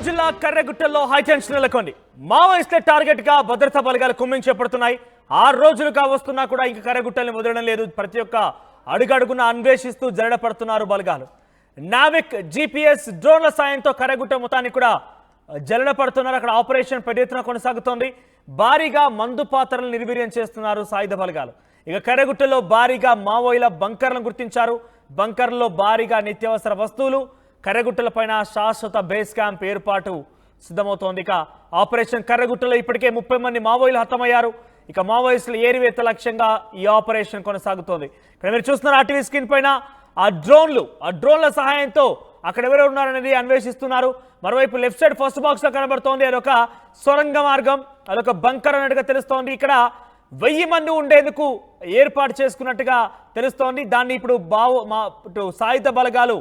కర్నూలు జిల్లా కర్రెగుట్టల్లో హైటెన్షన్ నెలకొంది. మావోయిస్టుల టార్గెట్ గా భద్రతా బలగాలు కుమ్మింగ్ చేపడుతున్నాయి. 6 రోజులుగా వస్తున్నా కూడా ఇంకా కర్రెగుట్టల్ని వదలడం లేదు. ప్రతి ఒక్క అడుగడుగున అన్వేషిస్తూ జరడపడుతున్నారు బలగాలు. నావిక్ GPS డ్రోన్ల సాయంతో కర్రెగుట్ట మొత్తాన్ని కూడా జలన పడుతున్నారు. అక్కడ ఆపరేషన్ పెద్ద ఎత్తున కొనసాగుతోంది. భారీగా మందు పాత్రలను నిర్వీర్యం చేస్తున్నారు సాయుధ బలగాలు. ఇక కర్రెగుట్టలో భారీగా మావోయిల బంకర్లను గుర్తించారు. బంకర్లలో భారీగా నిత్యావసర వస్తువులు, కర్రెగుట్టలపైన శాశ్వత బేస్ క్యాంప్ ఏర్పాటు సిద్ధమవుతోంది. ఇక ఆపరేషన్ కర్రెగుట్టలో ఇప్పటికే 30 మంది మావోయిలు హతమయ్యారు. ఇక మావోయిస్టుల ఏరివేత లక్ష్యంగా ఈ ఆపరేషన్ కొనసాగుతోంది. ఇక్కడ మీరు చూస్తున్నారు ఆర్టీవీ స్క్రీన్ పైన ఆ డ్రోన్ల సహాయంతో అక్కడ ఎవరు ఉన్నారనేది అన్వేషిస్తున్నారు. మరోవైపు లెఫ్ట్ సైడ్ ఫస్ట్ బాక్స్ లో కనబడుతోంది అదొక సొరంగ మార్గం, అదొక బంకర్ అన్నట్టుగా తెలుస్తోంది. ఇక్కడ 1000 మంది ఉండేందుకు ఏర్పాటు చేసుకున్నట్టుగా తెలుస్తోంది. దాన్ని ఇప్పుడు సాయుధ బలగాలు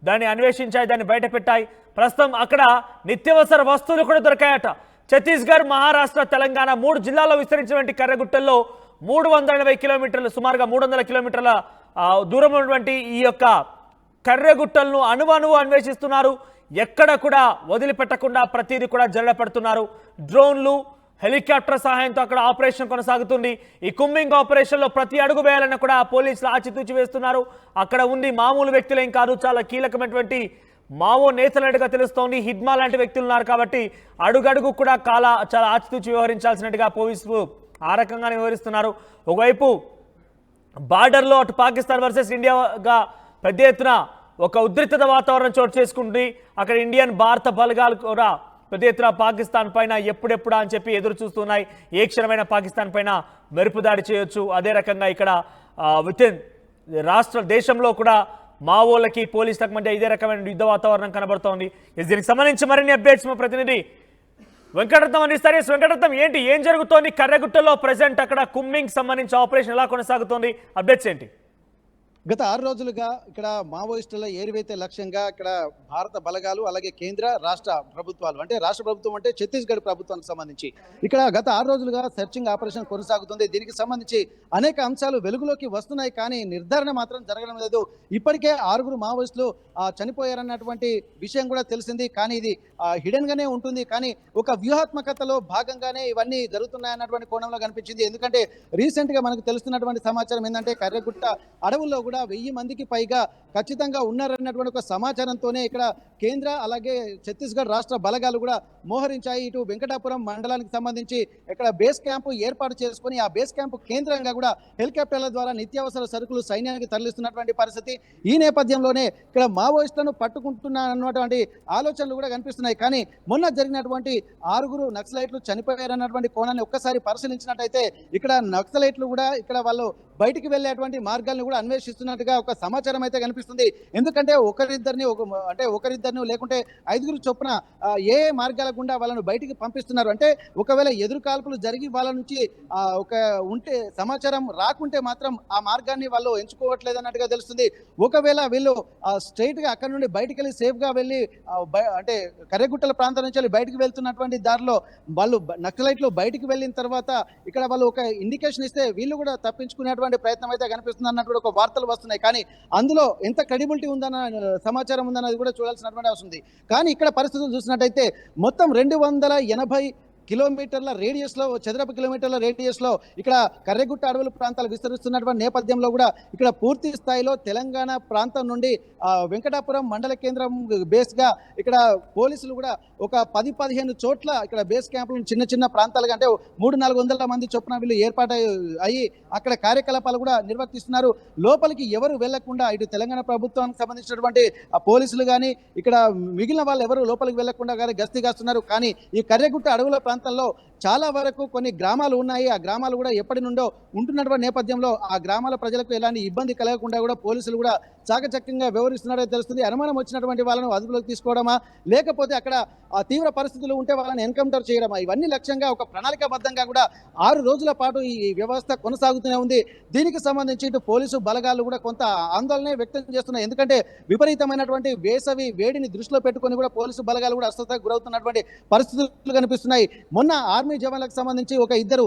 దాన్ని అన్వేషించాయి, దాన్ని బయట పెట్టాయి. ప్రస్తుతం అక్కడ నిత్యావసర వస్తువులు కూడా దొరికాయట. ఛత్తీస్గఢ్, మహారాష్ట్ర, తెలంగాణ 3 జిల్లాల్లో విస్తరించినటువంటి కర్రెగుట్టల్లో 380 కిలోమీటర్లు, సుమారుగా 300 కిలోమీటర్ల దూరం ఉన్నటువంటి ఈ యొక్క కర్రెగుట్టలను అణువణువు అన్వేషిస్తున్నారు. ఎక్కడ కూడా వదిలిపెట్టకుండా ప్రతిదీ కూడా జల్లెడపడుతున్నారు. డ్రోన్లు, హెలికాప్టర్ సహాయంతో అక్కడ ఆపరేషన్ కొనసాగుతుంది. ఈ కుమ్మింగ్ ఆపరేషన్లో ప్రతి అడుగు వేయాలని కూడా పోలీసులు ఆచితూచి వేస్తున్నారు. అక్కడ ఉంది మామూలు వ్యక్తులేం కాదు, చాలా కీలకమైనటువంటి మావో నేతలట్టుగా తెలుస్తోంది. హిడ్మా లాంటి వ్యక్తులు ఉన్నారు కాబట్టి అడుగడుగు కూడా చాలా ఆచితూచి వ్యవహరించాల్సినట్టుగా పోలీసులు ఆ రకంగానే వ్యవహరిస్తున్నారు. ఒకవైపు బార్డర్లో అటు పాకిస్తాన్ వర్సెస్ ఇండియాగా పెద్ద ఎత్తున ఒక ఉద్రిక్తత వాతావరణం చోటు చేసుకుంటుంది. అక్కడ ఇండియన్, భారత బలగాలు కూడా పెద్ద ఎత్తున పాకిస్తాన్ పైన ఎప్పుడెప్పుడా అని చెప్పి ఎదురు చూస్తున్నాయి. ఏ క్షణమైన పాకిస్తాన్ పైన మెరుపు దాడి చేయొచ్చు. అదే రకంగా ఇక్కడ దేశంలో కూడా మావోలకి పోలీసులకు మధ్య ఇదే రకమైన యుద్ధ వాతావరణం కనబడుతోంది. దీనికి సంబంధించి మరిన్ని అప్డేట్స్ మా ప్రతినిధి వెంకటరత్నం అందిస్తారు. వెంకటరత్నం, ఏం జరుగుతోంది కర్రెగుట్టలో ప్రెసెంట్? అక్కడ కుమ్మింగ్ సంబంధించి ఆపరేషన్ ఎలా కొనసాగుతోంది? అప్డేట్స్ ఏంటి? గత 6 రోజులుగా ఇక్కడ మావోయిస్టుల ఏరివేతే లక్ష్యంగా ఇక్కడ భారత బలగాలు, అలాగే కేంద్ర రాష్ట్ర ప్రభుత్వాలు, అంటే రాష్ట్ర ప్రభుత్వం అంటే ఛత్తీస్గఢ్ ప్రభుత్వానికి సంబంధించి ఇక్కడ గత 6 రోజులుగా సెర్చింగ్ ఆపరేషన్ కొనసాగుతుంది. దీనికి సంబంధించి అనేక అంశాలు వెలుగులోకి వస్తున్నాయి, కానీ నిర్ధారణ మాత్రం జరగడం లేదు. ఇప్పటికే 6 మావోయిస్టులు చనిపోయారన్నటువంటి విషయం కూడా తెలిసింది, కానీ ఇది హిడెన్ గానే ఉంటుంది. కానీ ఒక వ్యూహాత్మకతలో భాగంగానే ఇవన్నీ జరుగుతున్నాయన్నటువంటి కోణంలో కనిపించింది. ఎందుకంటే రీసెంట్ గా మనకు తెలుస్తున్నటువంటి సమాచారం ఏంటంటే కర్రెగుట్ట అడవుల్లో కూడా 1000 మందికి పైగా ఖచ్చితంగా ఉన్నారన్నటువంటి ఒక సమాచారంతోనే ఇక్కడ కేంద్ర అలాగే ఛత్తీస్గఢ్ రాష్ట్ర బలగాలు కూడా మోహరించాయి. ఇటు వెంకటాపురం మండలానికి సంబంధించి ఇక్కడ బేస్ క్యాంపు ఏర్పాటు చేసుకుని ఆ బేస్ క్యాంపు కేంద్రంగా కూడా హెలికాప్టర్ల ద్వారా నిత్యావసర సరుకులు సైన్యానికి తరలిస్తున్నటువంటి పరిస్థితి. ఈ నేపథ్యంలోనే ఇక్కడ మావోయిస్టులను పట్టుకుంటున్నారన్నటువంటి ఆలోచనలు కూడా కనిపిస్తున్నాయి. కానీ మొన్న జరిగినటువంటి 6 నక్సలైట్లు చనిపోయారన్నటువంటి కోణాన్ని ఒక్కసారి పరిశీలించినట్టయితే ఇక్కడ నక్సలైట్లు కూడా ఇక్కడ వాళ్ళు బయటికి వెళ్ళేటువంటి మార్గాలను కూడా అన్వేషిస్తున్నట్టుగా ఒక సమాచారం అయితే కనిపిస్తుంది. ఎందుకంటే ఒకరిద్దరిని లేకుంటే 5 చొప్పున ఏ మార్గాల గుండా వాళ్ళను బయటికి పంపిస్తున్నారు. అంటే ఒకవేళ ఎదురు కాల్పులు జరిగి వాళ్ళ నుంచి ఉంటే సమాచారం రాకుంటే మాత్రం ఆ మార్గాన్ని వాళ్ళు ఎంచుకోవట్లేదు అన్నట్టుగా తెలుస్తుంది. ఒకవేళ వీళ్ళు స్ట్రైట్ గా అక్కడ నుండి బయటికి వెళ్ళి సేఫ్ గా వెళ్ళి అంటే కర్రెగుట్టల ప్రాంతం నుంచి వెళ్ళి బయటికి వెళ్తున్నటువంటి దారిలో వాళ్ళు నక్సలైట్లు బయటికి వెళ్ళిన తర్వాత ఇక్కడ వాళ్ళు ఒక ఇండికేషన్ ఇస్తే వీళ్ళు కూడా తప్పించుకునేటువంటి ప్రయత్నం అయితే కనిపిస్తుంది అన్నట్టు ఒక వార్తలు వస్తున్నాయి. కానీ అందులో ఎంత క్రెడిబిలిటీ ఉందన్న సమాచారం ఉందన్నది కూడా చూడాల్సినటువంటి అవసరం ఉంది. కానీ ఇక్కడ పరిస్థితులు చూసినట్టయితే మొత్తం 280 కిలోమీటర్ల రేడియస్ లో, చదరపు కిలోమీటర్ల రేడియస్ లో ఇక్కడ కర్రెగుట్ట అడవుల ప్రాంతాలు విస్తరిస్తున్నటువంటి నేపథ్యంలో కూడా ఇక్కడ పూర్తి స్థాయిలో తెలంగాణ ప్రాంతం నుండి వెంకటాపురం మండల కేంద్రం బేస్ గా ఇక్కడ పోలీసులు కూడా ఒక 10-15 చోట్ల ఇక్కడ బేస్ క్యాంపులు చిన్న ప్రాంతాలుగా అంటే 300-400 మంది చొప్పున వీళ్ళు ఏర్పాటు అయ్యి అక్కడ కార్యకలాపాలు కూడా నిర్వర్తిస్తున్నారు. లోపలికి ఎవరు వెళ్లకుండా ఇటు తెలంగాణ ప్రభుత్వానికి సంబంధించినటువంటి పోలీసులు కానీ ఇక్కడ మిగిలిన వాళ్ళు ఎవరు లోపలికి వెళ్లకుండా కానీ గస్తీ కాస్తున్నారు. కానీ ఈ కర్రెగుట్ట అడవుల ప్రాంతంలో చాలా వరకు కొన్ని గ్రామాలు ఉన్నాయి. ఆ గ్రామాలు కూడా ఎప్పటి నుండో ఉంటున్నటువంటి నేపథ్యంలో ఆ గ్రామాల ప్రజలకు ఎలాంటి ఇబ్బంది కలగకుండా కూడా పోలీసులు కూడా చాకచక్యంగా వ్యవహరిస్తున్నారో తెలుస్తుంది. అనుమానం వచ్చినటువంటి వాళ్ళను అదుపులోకి తీసుకోవడమా, లేకపోతే అక్కడ తీవ్ర పరిస్థితులు ఉంటే వాళ్ళని ఎన్కౌంటర్ చేయడమా, ఇవన్నీ లక్ష్యంగా ఒక ప్రణాళికాబద్ధంగా కూడా 6 రోజుల పాటు ఈ వ్యవస్థ కొనసాగుతూనే ఉంది. దీనికి సంబంధించి ఇటు పోలీసు బలగాలు కూడా కొంత ఆందోళన వ్యక్తం చేస్తున్నాయి. ఎందుకంటే విపరీతమైనటువంటి వేసవి వేడిని దృష్టిలో పెట్టుకొని కూడా పోలీసు బలగాలు కూడా అస్వస్థతకు గురవుతున్నటువంటి పరిస్థితులు కనిపిస్తున్నాయి. మొన్న ఆర్మీ ఆర్మీ జవాన్లకు సంబంధించి ఒక ఇద్దరు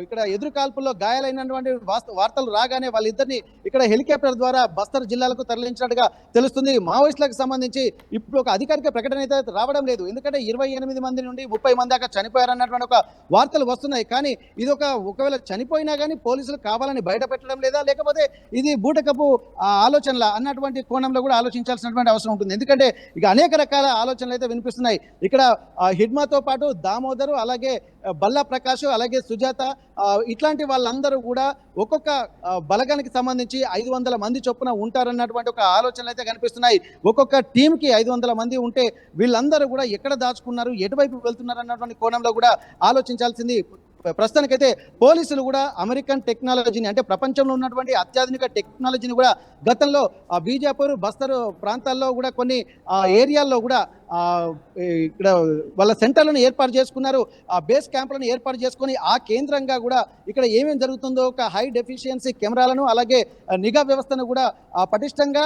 ఇక్కడ ఎదురు కాల్పుల్లో గాయాలైనటువంటి వార్తలు రాగానే వాళ్ళిద్దరిని ఇక్కడ హెలికాప్టర్ ద్వారా బస్తర్ జిల్లాలకు తరలించినట్టుగా తెలుస్తుంది. మావోయిస్టులకు సంబంధించి ఇప్పుడు ఒక అధికారిక ప్రకటన అయితే రావడం లేదు. ఎందుకంటే 28 మంది నుండి 30 మంది దాకా చనిపోయారన్నటువంటి ఒక వార్తలు వస్తున్నాయి. కానీ ఇది ఒకవేళ చనిపోయినా కానీ పోలీసులు కావాలని బయట పెట్టడం లేదా, లేకపోతే ఇది బూటకపు ఆలోచనల అన్నటువంటి కోణంలో కూడా ఆలోచించాల్సినటువంటి అవసరం ఉంటుంది. ఎందుకంటే ఇక అనేక రకాల ఆలోచనలు అయితే వినిపిస్తున్నాయి. ఇక్కడ హిడ్మాతో పాటు దామోదరు, అలాగే బల్లా ప్రకాష్, అలాగే సుజాత, ఇట్లాంటి వాళ్ళందరూ కూడా ఒక్కొక్క బలగానికి సంబంధించి 500 మంది చొప్పున ఉంటారన్నటువంటి ఒక ఆలోచనలు అయితే కనిపిస్తున్నాయి. ఒక్కొక్క టీంకి 500 మంది ఉంటే వీళ్ళందరూ కూడా ఎక్కడ దాచుకున్నారు, ఎటువైపు వెళ్తున్నారు అన్నటువంటి కోణంలో కూడా ఆలోచించాల్సింది. ప్రస్తుతానికైతే పోలీసులు కూడా అమెరికన్ టెక్నాలజీని, అంటే ప్రపంచంలో ఉన్నటువంటి అత్యాధునిక టెక్నాలజీని కూడా గతంలో బీజాపూర్, బస్తర్ ప్రాంతాల్లో కూడా కొన్ని ఏరియాల్లో కూడా ఇక్కడ వాళ్ళ సెంటర్లను ఏర్పాటు చేసుకున్నారు. ఆ బేస్ క్యాంపులను ఏర్పాటు చేసుకొని ఆ కేంద్రంగా కూడా ఇక్కడ ఏమేమి జరుగుతుందో ఒక హై డెఫిషియన్సీ కెమెరాలను, అలాగే నిఘా వ్యవస్థను కూడా పటిష్టంగా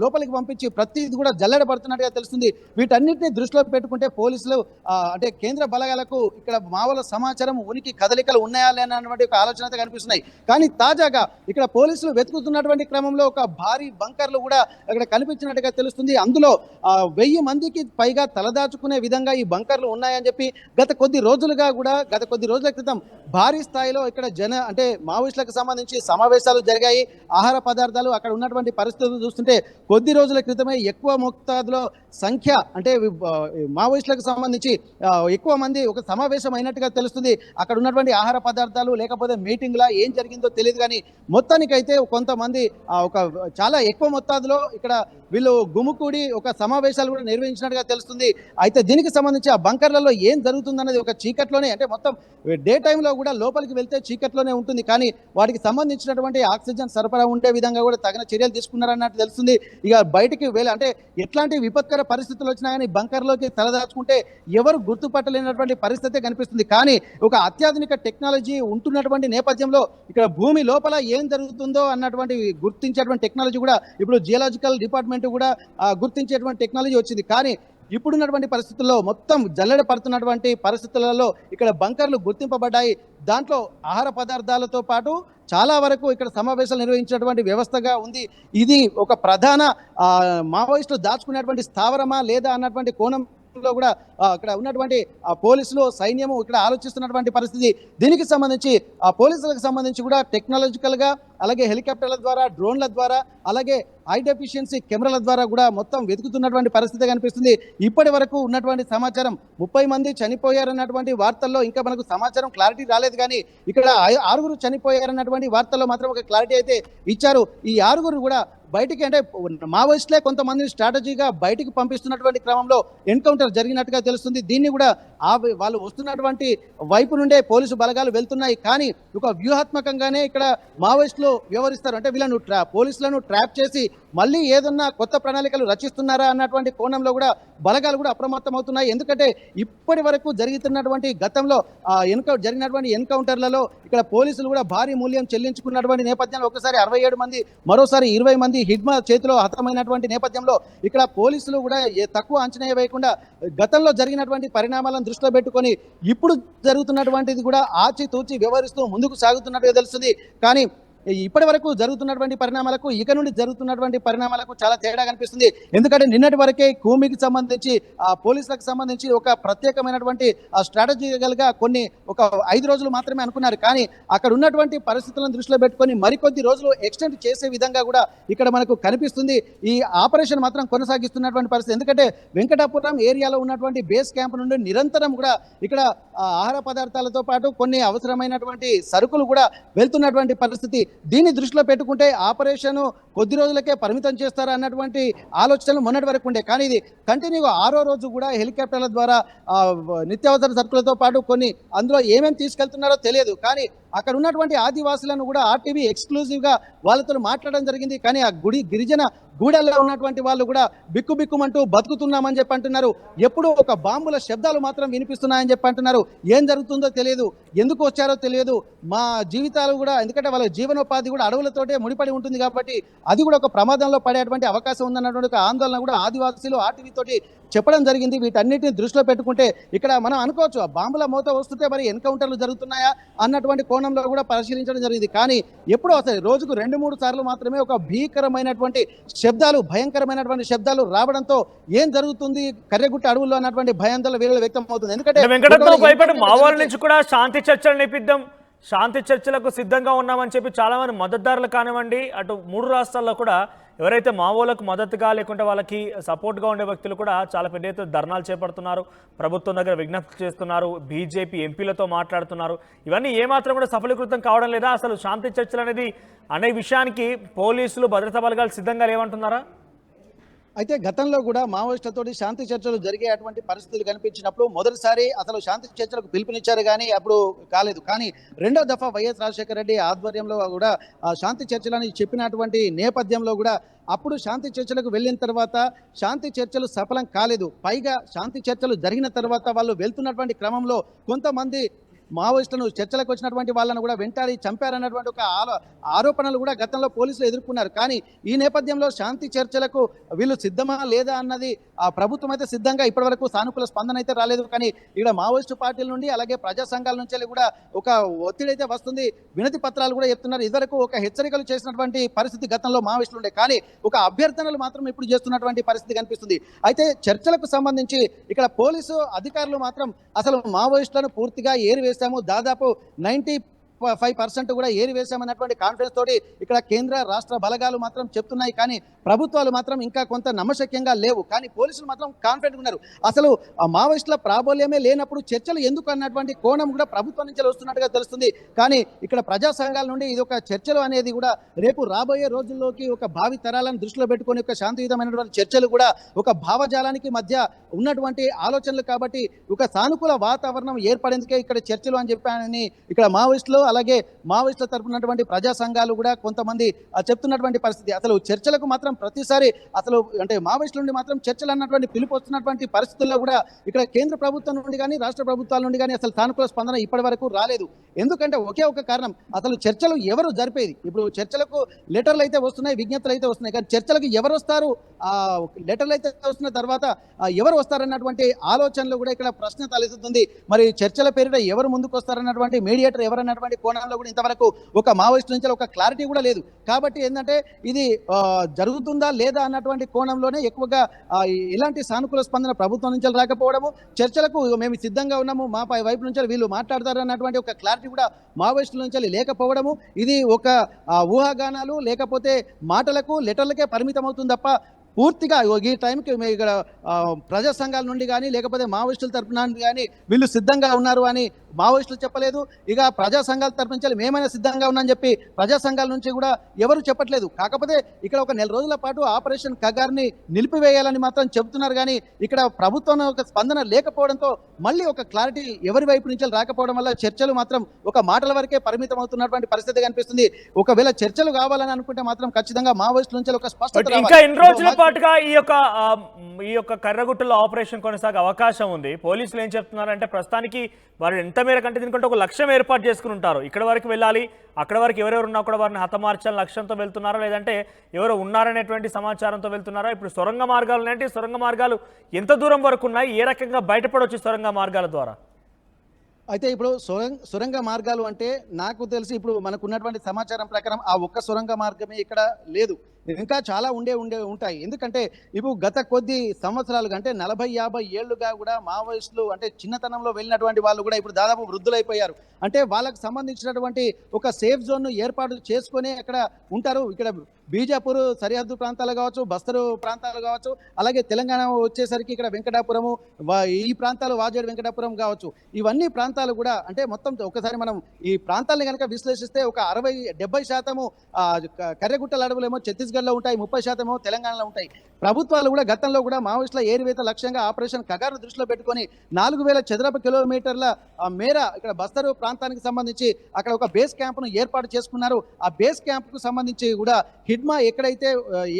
లోపలికి పంపించి ప్రతిదీ కూడా జల్లెడబడుతున్నట్టుగా తెలుస్తుంది. వీటన్నిటిని దృష్టిలో పెట్టుకుంటే పోలీసులు అంటే కేంద్ర బలగాలకు ఇక్కడ మావోల సమాచారం, ఉనికి, కదలికలు ఉన్నాయా లేనటువంటి ఒక ఆలోచన అయితే కనిపిస్తున్నాయి. కానీ తాజాగా ఇక్కడ పోలీసులు వెతుకుతున్నటువంటి క్రమంలో ఒక భారీ బంకర్లు కూడా ఇక్కడ కనిపించినట్టుగా తెలుస్తుంది. అందులో 1000 మందికి పైగా తలదాచుకునే విధంగా ఈ బంకర్లు ఉన్నాయని చెప్పి గత కొద్ది రోజుల క్రితం భారీ స్థాయిలో ఇక్కడ అంటే మావోయిస్టులకు సంబంధించి సమావేశాలు జరిగాయి. ఆహార పదార్థాలు అక్కడ ఉన్నటువంటి పరిస్థితులు చూస్తుంటే కొద్ది రోజుల క్రితమే ఎక్కువ మోతాదులో సంఖ్య, అంటే మావోయిస్టులకు సంబంధించి ఎక్కువ మంది ఒక సమావేశం అయినట్టుగా తెలుస్తుంది. అక్కడ ఉన్నటువంటి ఆహార పదార్థాలు లేకపోతే మీటింగ్లా ఏం జరిగిందో తెలియదు. కానీ మొత్తానికైతే కొంతమంది ఒక చాలా ఎక్కువ మొత్తాదులో ఇక్కడ వీళ్ళు గుమికూడి ఒక సమావేశాలు కూడా నిర్వహించినట్టుగా తెలుస్తుంది. అయితే దీనికి సంబంధించి ఆ బంకర్లలో ఏం జరుగుతుందన్నది ఒక చీకట్లోనే, అంటే మొత్తం డే టైంలో కూడా లోపలికి వెళ్తే చీకట్లోనే ఉంటుంది. కానీ వాటికి సంబంధించినటువంటి ఆక్సిజన్ సరఫరా ఉండే విధంగా కూడా తగిన చర్యలు తీసుకున్నారన్నట్టు తెలుస్తుంది. ఇక బయటికి అంటే ఎట్లాంటి విపత్కర పరిస్థితులు వచ్చినా కానీ బంకర్లోకి తలదాచుకుంటే ఎవరు గుర్తుపట్టలేనటువంటి పరిస్థితి కనిపిస్తుంది. కానీ ఒక అత్యాధునిక టెక్నాలజీ ఉంటున్నటువంటి నేపథ్యంలో ఇక్కడ భూమి లోపల ఏం జరుగుతుందో అన్నటువంటి గుర్తించేటువంటి టెక్నాలజీ కూడా ఇప్పుడు జియోలాజికల్ డిపార్ట్మెంట్ కూడా గుర్తించేటువంటి టెక్నాలజీ వచ్చింది. కానీ ఇప్పుడున్నటువంటి పరిస్థితుల్లో మొత్తం జల్లెడ పడుతున్నటువంటి పరిస్థితులలో ఇక్కడ బంకర్లు గుర్తింపబడ్డాయి. దాంట్లో ఆహార పదార్థాలతో పాటు చాలా వరకు ఇక్కడ సమావేశాలు నిర్వహించినటువంటి వ్యవస్థగా ఉంది. ఇది ఒక ప్రధాన మావోయిస్టులు దాచుకునేటువంటి స్థావరమా లేదా అన్నటువంటి కోణం లో కూడా ఇక్కడ ఉన్నటువంటి పోలీసులు, సైన్యము ఇక్కడ ఆలోచిస్తున్నటువంటి పరిస్థితి. దీనికి సంబంధించి పోలీసులకు సంబంధించి కూడా టెక్నాలజికల్ గా, అలాగే హెలికాప్టర్ల ద్వారా, డ్రోన్ల ద్వారా, అలాగే హై డెఫిషియన్సీ కెమెరాల ద్వారా కూడా మొత్తం వెతుకుతున్నటువంటి పరిస్థితి కనిపిస్తుంది. ఇప్పటి వరకు ఉన్నటువంటి సమాచారం 30 మంది చనిపోయారన్నటువంటి వార్తల్లో ఇంకా మనకు సమాచారం క్లారిటీ రాలేదు. కానీ ఇక్కడ 6 చనిపోయారన్నటువంటి వార్తల్లో మాత్రం ఒక క్లారిటీ అయితే ఇచ్చారు. ఈ 6 కూడా బయటికి, అంటే మావోయిస్టులే కొంతమందిని స్ట్రాటజీగా బయటికి పంపిస్తున్నటువంటి క్రమంలో ఎన్కౌంటర్ జరిగినట్టుగా తెలుస్తుంది. దీన్ని కూడా వాళ్ళు వస్తున్నటువంటి వైపు నుండే పోలీసు బలగాలు వెళ్తున్నాయి. కానీ ఒక వ్యూహాత్మకంగానే ఇక్కడ మావోయిస్టులు వ్యవహరిస్తారు. అంటే వీళ్ళను పోలీసులను ట్రాప్ చేసి మళ్ళీ ఏదన్నా కొత్త ప్రణాళికలు రచిస్తున్నారా అన్నటువంటి కోణంలో కూడా బలగాలు కూడా అప్రమత్తం అవుతున్నాయి. ఎందుకంటే ఇప్పటి వరకు జరుగుతున్నటువంటి గతంలో జరిగినటువంటి ఎన్కౌంటర్లలో ఇక్కడ పోలీసులు కూడా భారీ మూల్యం చెల్లించుకున్నటువంటి నేపథ్యంలో ఒకసారి 67 మంది, మరోసారి 20 మంది హిడ్మా చేతిలో హతమైనటువంటి నేపథ్యంలో ఇక్కడ పోలీసులు కూడా తక్కువ అంచనా వేయకుండా గతంలో జరిగినటువంటి పరిణామాలను దృష్టిలో పెట్టుకొని ఇప్పుడు జరుగుతున్నటువంటిది కూడా ఆచితూచి వ్యవహరిస్తూ ముందుకు సాగుతున్నట్టుగా తెలుస్తుంది. కానీ ఇప్పటి వరకు జరుగుతున్నటువంటి పరిణామాలకు, ఇక నుండి జరుగుతున్నటువంటి పరిణామాలకు చాలా తేడా కనిపిస్తుంది. ఎందుకంటే నిన్నటి వరకే కూమికి సంబంధించి పోలీసులకు సంబంధించి ఒక ప్రత్యేకమైనటువంటి స్ట్రాటజికల్గా ఒక 5 రోజులు మాత్రమే అనుకున్నారు. కానీ అక్కడ ఉన్నటువంటి పరిస్థితులను దృష్టిలో పెట్టుకొని మరికొద్ది రోజులు ఎక్స్టెండ్ చేసే విధంగా కూడా ఇక్కడ మనకు కనిపిస్తుంది. ఈ ఆపరేషన్ మాత్రం కొనసాగిస్తున్నటువంటి పరిస్థితి. ఎందుకంటే వెంకటాపురం ఏరియాలో ఉన్నటువంటి బేస్ క్యాంప్ నుండి నిరంతరం కూడా ఇక్కడ ఆహార పదార్థాలతో పాటు కొన్ని అవసరమైనటువంటి సరుకులు కూడా వెళ్తున్నటువంటి పరిస్థితి. దీన్ని దృష్టిలో పెట్టుకుంటే ఆపరేషన్ కొద్ది రోజులకే పరిమితం చేస్తారా అన్నటువంటి ఆలోచనలు మొన్నటి వరకు ఉండే. కానీ ఇది కంటిన్యూగా 6వ రోజు కూడా హెలికాప్టర్ల ద్వారా నిత్యావసర సరుకులతో పాటు కొన్ని అందులో ఏమేమి తీసుకెళ్తున్నారో తెలియదు. కానీ అక్కడ ఉన్నటువంటి ఆదివాసులను కూడా ఆర్టీవీ ఎక్స్క్లూజివ్గా వాళ్ళతో మాట్లాడడం జరిగింది. కానీ ఆ గిరిజన గూడెల్లో ఉన్నటువంటి వాళ్ళు కూడా బిక్కుబిక్కుమంటూ బతుకుతున్నామని చెప్పి అంటున్నారు. ఎప్పుడు ఒక బాంబుల శబ్దాలు మాత్రం వినిపిస్తున్నాయని చెప్పి అంటున్నారు. ఏం జరుగుతుందో తెలియదు, ఎందుకు వచ్చారో తెలియదు. మా జీవితాలు కూడా, ఎందుకంటే వాళ్ళ జీవనోపాధి కూడా అడవులతోటే ముడిపడి ఉంటుంది కాబట్టి అది కూడా ఒక ప్రమాదంలో పడేటువంటి అవకాశం ఉందన్నటువంటి ఒక ఆందోళన కూడా ఆదివాసీలు ఆర్టీవీ తోటి చెప్పడం జరిగింది. వీటన్నిటిని దృష్టిలో పెట్టుకుంటే ఇక్కడ మనం అనుకోవచ్చు ఆ బాంబుల మోత వస్తుంటే మరి ఎన్కౌంటర్లు జరుగుతున్నాయా అన్నటువంటి కోణంలో కూడా పరిశీలించడం జరిగింది. కానీ ఎప్పుడో వస్తాయి, రోజుకు 2-3 సార్లు మాత్రమే ఒక భీకరమైనటువంటి శబ్దాలు, భయంకరమైనటువంటి శబ్దాలు రావడంతో ఏం జరుగుతుంది కర్రెగుట్ట అడవుల్లో అన్నటువంటి భయాందోళన వీళ్ళు వ్యక్తం అవుతుంది. ఎందుకంటే మా వాళ్ళ నుంచి కూడా శాంతి చర్చలు నేపిద్దాం, శాంతి చర్చలకు సిద్ధంగా ఉన్నామని చెప్పి చాలా మంది మద్దతుదారులు కానివ్వండి, అటు 3 రాష్ట్రాల్లో కూడా ఎవరైతే మావోలకు మద్దతుగా లేకుంటే వాళ్ళకి సపోర్ట్గా ఉండే వ్యక్తులు కూడా చాలా పెద్ద ఎత్తున ధర్నాలు చేపడుతున్నారు, ప్రభుత్వం దగ్గర విజ్ఞప్తి చేస్తున్నారు, బీజేపీ ఎంపీలతో మాట్లాడుతున్నారు. ఇవన్నీ ఏమాత్రం కూడా సఫలీకృతం కావడం లేదా? అసలు శాంతి చర్చలు అనేది అనే విషయానికి పోలీసులు, భద్రతా బలగాలు సిద్ధంగా లేవంటున్నారా? అయితే గతంలో కూడా మావోయిస్టులతోటి శాంతి చర్చలు జరిగేటువంటి పరిస్థితులు కనిపించినప్పుడు మొదటిసారి అసలు శాంతి చర్చలకు పిలుపునిచ్చారు కానీ అప్పుడు కాలేదు. కానీ రెండో దఫా వైఎస్ రాజశేఖర రెడ్డి ఆధ్వర్యంలో కూడా శాంతి చర్చలని చెప్పినటువంటి నేపథ్యంలో కూడా అప్పుడు శాంతి చర్చలకు వెళ్ళిన తర్వాత శాంతి చర్చలు సఫలం కాలేదు. పైగా శాంతి చర్చలు జరిగిన తర్వాత వాళ్ళు వెళ్తున్నటువంటి క్రమంలో కొంతమంది మావోయిస్టులను, చర్చలకు వచ్చినటువంటి వాళ్ళను కూడా వెంటాడి చంపారన్నటువంటి ఒక ఆరోపణలు కూడా గతంలో పోలీసులు ఎదుర్కొన్నారు. కానీ ఈ నేపథ్యంలో శాంతి చర్చలకు వీళ్ళు సిద్ధమా లేదా అన్నది ఆ ప్రభుత్వం అయితే సిద్ధంగా ఇప్పటివరకు సానుకూల స్పందన అయితే రాలేదు. కానీ ఇక్కడ మావోయిస్టు పార్టీల నుండి అలాగే ప్రజా సంఘాల నుంచి కూడా ఒక ఒత్తిడి అయితే వస్తుంది. వినతి పత్రాలు కూడా చెప్తున్నారు. ఇదివరకు ఒక హెచ్చరికలు చేసినటువంటి పరిస్థితి గతంలో మావోయిస్టులు ఉండే, కానీ ఒక అభ్యర్థనలు మాత్రం ఇప్పుడు చేస్తున్నటువంటి పరిస్థితి కనిపిస్తుంది. అయితే చర్చలకు సంబంధించి ఇక్కడ పోలీసు అధికారులు మాత్రం అసలు మావోయిస్టులను పూర్తిగా ఏరివేశాము, దాదాపు 95% కూడా ఏరివేశామన్నటువంటి కాన్ఫిడెన్స్ తోటి ఇక్కడ కేంద్ర రాష్ట్ర బలగాలు మాత్రం చెప్తున్నాయి. కానీ ప్రభుత్వాలు మాత్రం ఇంకా కొంత నమ్మశక్యంగా లేవు. కానీ పోలీసులు మాత్రం కాన్ఫిడెంట్ ఉన్నారు. అసలు మావోయిస్టుల ప్రాబల్యమే లేనప్పుడు చర్చలు ఎందుకు అన్నటువంటి కోణం కూడా ప్రభుత్వం నుంచి వస్తున్నట్టుగా తెలుస్తుంది. కానీ ఇక్కడ ప్రజా సంఘాల నుండి ఇది ఒక చర్చలు అనేది కూడా రేపు రాబోయే రోజుల్లోకి ఒక భావి తరాలను దృష్టిలో పెట్టుకొని ఒక శాంతియుతమైనటువంటి చర్చలు కూడా ఒక భావజాలానికి మధ్య ఉన్నటువంటి ఆలోచనలు కాబట్టి ఒక సానుకూల వాతావరణం ఏర్పడేందుకే ఇక్కడ చర్చలు అని చెప్పానని ఇక్కడ మావోయిస్టులు అలాగే మావోయిస్టుల తరపునటువంటి ప్రజా సంఘాలు కూడా కొంతమంది చెప్తున్నటువంటి పరిస్థితి. అసలు చర్చలకు మాత్రం ప్రతిసారి అసలు అంటే మావోయిస్టుల నుండి మాత్రం చర్చలు అన్నటువంటి పిలుపు వస్తున్నటువంటి పరిస్థితుల్లో కూడా ఇక్కడ కేంద్ర ప్రభుత్వం నుండి కానీ రాష్ట్ర ప్రభుత్వాల నుండి కానీ అసలు సానుకూల స్పందన ఇప్పటి వరకు రాలేదు. ఎందుకంటే ఒకే ఒక కారణం, అసలు చర్చలు ఎవరు జరిపేది? ఇప్పుడు చర్చలకు లెటర్లు అయితే వస్తున్నాయి, విజ్ఞప్తులు అయితే వస్తున్నాయి, కానీ చర్చలకు ఎవరు వస్తారు? లెటర్లు అయితే వస్తున్న తర్వాత ఎవరు వస్తారన్నటువంటి ఆలోచనలు కూడా ఇక్కడ ప్రశ్న తలెత్తుతుంది. మరి చర్చల పేరిట ఎవరు ముందుకు వస్తారన్నటువంటి మీడియేటర్ ఎవరన్నటువంటి కోణంలో కూడా ఇంతవరకు ఒక మావోయిస్టు నుంచి ఒక క్లారిటీ కూడా లేదు. కాబట్టి ఏంటంటే ఇది జరుగుతుందా లేదా అన్నటువంటి కోణంలోనే ఎక్కువగా ఇలాంటి సానుకూల స్పందన ప్రభుత్వం నుంచి రాకపోవడము, చర్చలకు మేము సిద్ధంగా ఉన్నాము, మా వైపు నుంచి వీళ్ళు మాట్లాడతారు అన్నటువంటి ఒక క్లారిటీ కూడా మావోయిస్టుల నుంచి లేకపోవడము, ఇది ఒక ఊహాగానాలు లేకపోతే మాటలకు లెటర్లకే పరిమితం అవుతుంది తప్ప పూర్తిగా ఈ టైంకి ఇక్కడ ప్రజా సంఘాల నుండి కానీ లేకపోతే మావోయిస్టుల తరఫున కానీ వీళ్ళు సిద్ధంగా ఉన్నారు అని మావోయిస్టులు చెప్పలేదు. ఇక ప్రజా సంఘాల తరఫు నుంచి మేమైనా సిద్ధంగా ఉన్నామని చెప్పి ప్రజా సంఘాల నుంచి కూడా ఎవరు చెప్పట్లేదు. కాకపోతే ఇక్కడ ఒక 4 రోజుల పాటు ఆపరేషన్ కగార్ని నిలిపివేయాలని మాత్రం చెబుతున్నారు. కానీ ఇక్కడ ప్రభుత్వం ఒక స్పందన లేకపోవడంతో మళ్ళీ ఒక క్లారిటీ ఎవరి వైపు నుంచి రాకపోవడం వల్ల చర్చలు మాత్రం ఒక మాటల వరకే పరిమితం అవుతున్నటువంటి పరిస్థితి కనిపిస్తుంది. ఒకవేళ చర్చలు కావాలని అనుకుంటే మాత్రం ఖచ్చితంగా మావోయిస్టుల నుంచి ఒక స్పష్టత పాటుగా ఈ యొక్క కర్రగుట్టలో ఆపరేషన్ కొనసాగే అవకాశం ఉంది. పోలీసులు ఏం చెప్తున్నారంటే ప్రస్తుతానికి వారు ఎంత మేరకు అంటే దీనికంటే ఒక లక్ష్యం ఏర్పాటు చేసుకుని ఉంటారు. ఇక్కడ వరకు వెళ్ళాలి, అక్కడ వరకు ఎవరెవరు ఉన్నా కూడా వారిని హతమార్చాలని లక్ష్యంతో వెళ్తున్నారా, లేదంటే ఎవరు ఉన్నారనేటువంటి సమాచారంతో వెళ్తున్నారా? ఇప్పుడు సొరంగ మార్గాలు ఉన్నాయంటే సొరంగ మార్గాలు ఎంత దూరం వరకు ఉన్నాయి, ఏ రకంగా బయటపడవచ్చు సొరంగ మార్గాల ద్వారా? అయితే ఇప్పుడు సొరంగ మార్గాలు అంటే నాకు తెలిసి ఇప్పుడు మనకు ఉన్నటువంటి సమాచారం ప్రకారం ఆ ఒక్క సొరంగ మార్గమే ఇక్కడ లేదు, ఇంకా చాలా ఉంటాయి. ఎందుకంటే ఇప్పుడు గత కొద్ది సంవత్సరాలుగా అంటే 40-50 ఏళ్లుగా కూడా మావోయిస్టులు అంటే చిన్నతనంలో వెళ్ళినటువంటి వాళ్ళు కూడా ఇప్పుడు దాదాపు వృద్ధులైపోయారు. అంటే వాళ్ళకు సంబంధించినటువంటి ఒక సేఫ్ జోన్ను ఏర్పాటు చేసుకొని అక్కడ ఉంటారు. ఇక్కడ బీజాపూర్ సరిహద్దు ప్రాంతాలు కావచ్చు, బస్తరు ప్రాంతాలు కావచ్చు, అలాగే తెలంగాణ వచ్చేసరికి ఇక్కడ వెంకటాపురము, ఈ ప్రాంతాలు వాజేడు వెంకటాపురం కావచ్చు, ఇవన్నీ ప్రాంతాలు కూడా అంటే మొత్తం ఒకసారి మనం ఈ ప్రాంతాలని కనుక విశ్లేషిస్తే ఒక 60-70% కర్రెగుట్టల అడవులేమో ఛత్తీస్గఢ్ ఛత్తీస్గఢ్లో ఉంటాయి, 30% తెలంగాణలో ఉంటాయి. ప్రభుత్వాలు కూడా గతంలో కూడా మావోయిస్టుల ఏరివేత లక్ష్యంగా ఆపరేషన్ కగారు దృష్టిలో పెట్టుకొని 4000 చదరపు కిలోమీటర్ల మేర ఇక్కడ బస్తరు ప్రాంతానికి సంబంధించి అక్కడ ఒక బేస్ క్యాంప్ను ఏర్పాటు చేసుకున్నారు. ఆ బేస్ క్యాంప్కు సంబంధించి కూడా హిడ్మా ఎక్కడైతే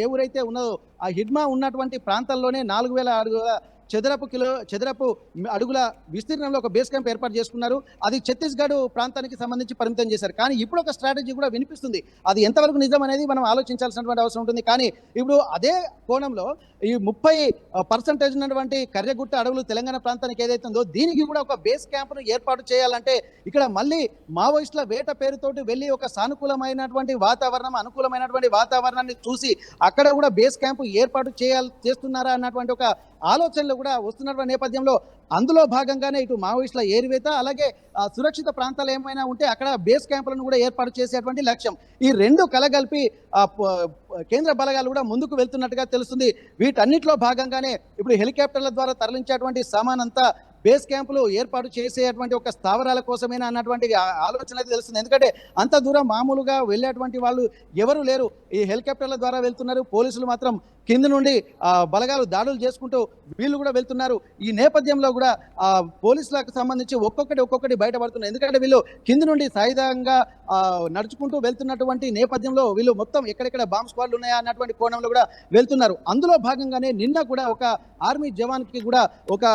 ఏ ఊరైతే ఉన్నదో ఆ హిడ్మా ఉన్నటువంటి ప్రాంతాల్లోనే 4000 చదరపు అడుగుల విస్తీర్ణంలో ఒక బేస్ క్యాంప్ ఏర్పాటు చేసుకున్నారు. అది ఛత్తీస్గఢ్ ప్రాంతానికి సంబంధించి పరిమితం చేశారు. కానీ ఇప్పుడు ఒక స్ట్రాటజీ కూడా వినిపిస్తుంది. అది ఎంతవరకు నిజం అనేది మనం ఆలోచించాల్సినటువంటి అవసరం ఉంటుంది. కానీ ఇప్పుడు అదే కోణంలో ఈ 30% ఉన్నటువంటి కర్రెగుట్ట అడవులు తెలంగాణ ప్రాంతానికి ఏదైతే ఉందో దీనికి కూడా ఒక బేస్ క్యాంప్ను ఏర్పాటు చేయాలంటే ఇక్కడ మళ్ళీ మావోయిస్టుల వేట పేరుతోటి వెళ్ళి ఒక అనుకూలమైనటువంటి వాతావరణాన్ని చూసి అక్కడ కూడా బేస్ క్యాంపు ఏర్పాటు చేస్తున్నారా అన్నటువంటి ఒక ఆలోచనలు కూడా వస్తున్న నేపథ్యంలో అందులో భాగంగానే ఇటు మావోయిస్టుల ఏరివేత అలాగే సురక్షిత ప్రాంతాలు ఏమైనా ఉంటే అక్కడ బేస్ క్యాంపులను కూడా ఏర్పాటు చేసేటువంటి లక్ష్యం. ఈ రెండు కలగలిపి కేంద్ర బలగాలు కూడా ముందుకు వెళ్తున్నట్టుగా తెలుస్తుంది. వీటన్నిటిలో భాగంగానే ఇప్పుడు హెలికాప్టర్ల ద్వారా తరలించేటువంటి సామాన్ అంతా బేస్ క్యాంపులు ఏర్పాటు చేసేటువంటి ఒక స్థావరాల కోసమేనా అన్నటువంటి ఆలోచన అయితే తెలుస్తుంది. ఎందుకంటే అంత దూరం మామూలుగా వెళ్ళేటువంటి వాళ్ళు ఎవరు లేరు. ఈ హెలికాప్టర్ల ద్వారా వెళ్తున్నారు. పోలీసులు మాత్రం కింద నుండి బలగాలు దాడులు చేసుకుంటూ వీళ్ళు కూడా వెళ్తున్నారు. ఈ నేపథ్యంలో కూడా పోలీసులకు సంబంధించి ఒక్కొక్కటి బయటపడుతున్నారు. ఎందుకంటే వీళ్ళు కింద నుండి సాయుధంగా నడుచుకుంటూ వెళ్తున్నటువంటి నేపథ్యంలో వీళ్ళు మొత్తం ఎక్కడెక్కడ బాంబ్ స్క్వాడ్లు ఉన్నాయా అన్నటువంటి కోణంలో కూడా వెళ్తున్నారు. అందులో భాగంగానే నిన్న కూడా ఒక ఆర్మీ జవాన్కి కూడా ఒక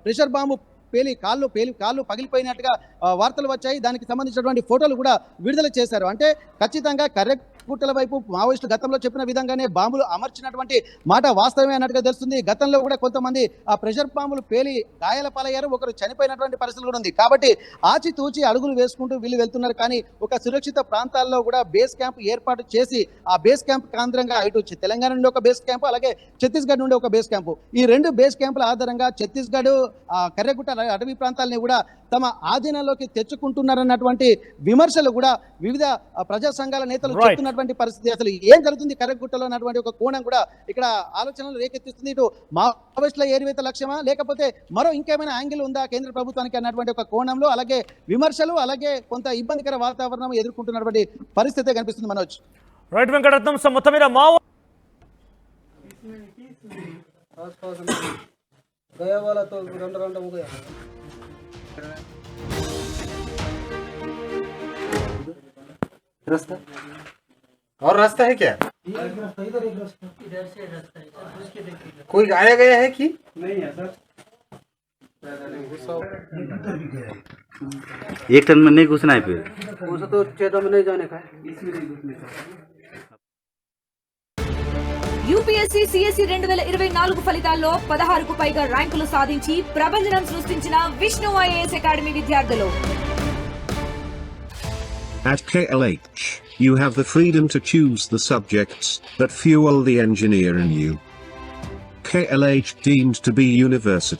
ప్రెషర్ బాంబు కాళ్ళు పగిలిపోయినట్టుగా వార్తలు వచ్చాయి. దానికి సంబంధించినటువంటి ఫోటోలు కూడా విడుదల చేశారు. అంటే ఖచ్చితంగా కర్రెగుట్టల వైపు మావోయిస్టులు గతంలో చెప్పిన విధంగానే బాంబులు అమర్చినటువంటి మాట వాస్తవమే అన్నట్టుగా తెలుస్తుంది. గతంలో కూడా కొంతమంది ఆ ప్రెషర్ బాంబులు పేలి గాయాల పాలయ్యారు, ఒకరు చనిపోయినటువంటి పరిస్థితి కూడా ఉంది. కాబట్టి ఆచితూచి అడుగులు వేసుకుంటూ వీళ్ళు వెళ్తున్నారు. కానీ ఒక సురక్షిత ప్రాంతాల్లో కూడా బేస్ క్యాంప్ ఏర్పాటు చేసి ఆ బేస్ క్యాంప్ కేంద్రంగా ఇటు తెలంగాణ నుండి ఒక బేస్ క్యాంపు అలాగే ఛత్తీస్గఢ్ నుండి ఒక బేస్ క్యాంపు, ఈ రెండు బేస్ క్యాంపుల ఆధారంగా ఛత్తీస్గఢ్ కర్రెగుట్ట అటవీ ప్రాంతాలని కూడా తమ ఆధీనంలోకి తెచ్చుకుంటున్నారన్నటువంటి విమర్శలు కూడా వివిధ ప్రజా సంఘాల నేతలు చెప్తున్నటువంటి పరిస్థితి. అసలు ఏం జరుగుతుంది కర్రెగుట్టలో అన్నటువంటి ఒక కోణం కూడా ఇక్కడ ఆలోచనలు రేకెత్తిస్తుంది. ఇటు మావోయిస్టుల ఏరివేత లక్ష్యమా లేకపోతే మరో ఇంకేమైనా యాంగిల్ ఉందా కేంద్ర ప్రభుత్వానికి అన్నటువంటి ఒక కోణంలో అలాగే విమర్శలు అలాగే కొంత ఇబ్బందికర వాతావరణం ఎదుర్కొంటున్నటువంటి పరిస్థితి కనిపిస్తుంది. మనోజ్ రైట్ వెంకటరత్నం. సో మొత్తం మీద మావో गया वाला तो रंडा हो गया। रास्ता और रास्ता है क्या? इधर से रास्ता है। कोई आया गया है कि नहीं है सर। 1 टन में नहीं घुसना है फिर उसे तो 14 में नहीं जाने का है। इसमें नहीं घुसने का। యూపీఎస్సీ సిఎస్సి 2024 ఫలితాల్లో 16కు పైగా ర్యాంకులు సాధించి ప్రభంజనం సృష్టించిన విష్ణు ఐఏఎస్ అకాడమీ విద్యార్థులు. At KLH, you have the freedom to choose the subjects that fuel the engineer in you. KLH deemed to be university.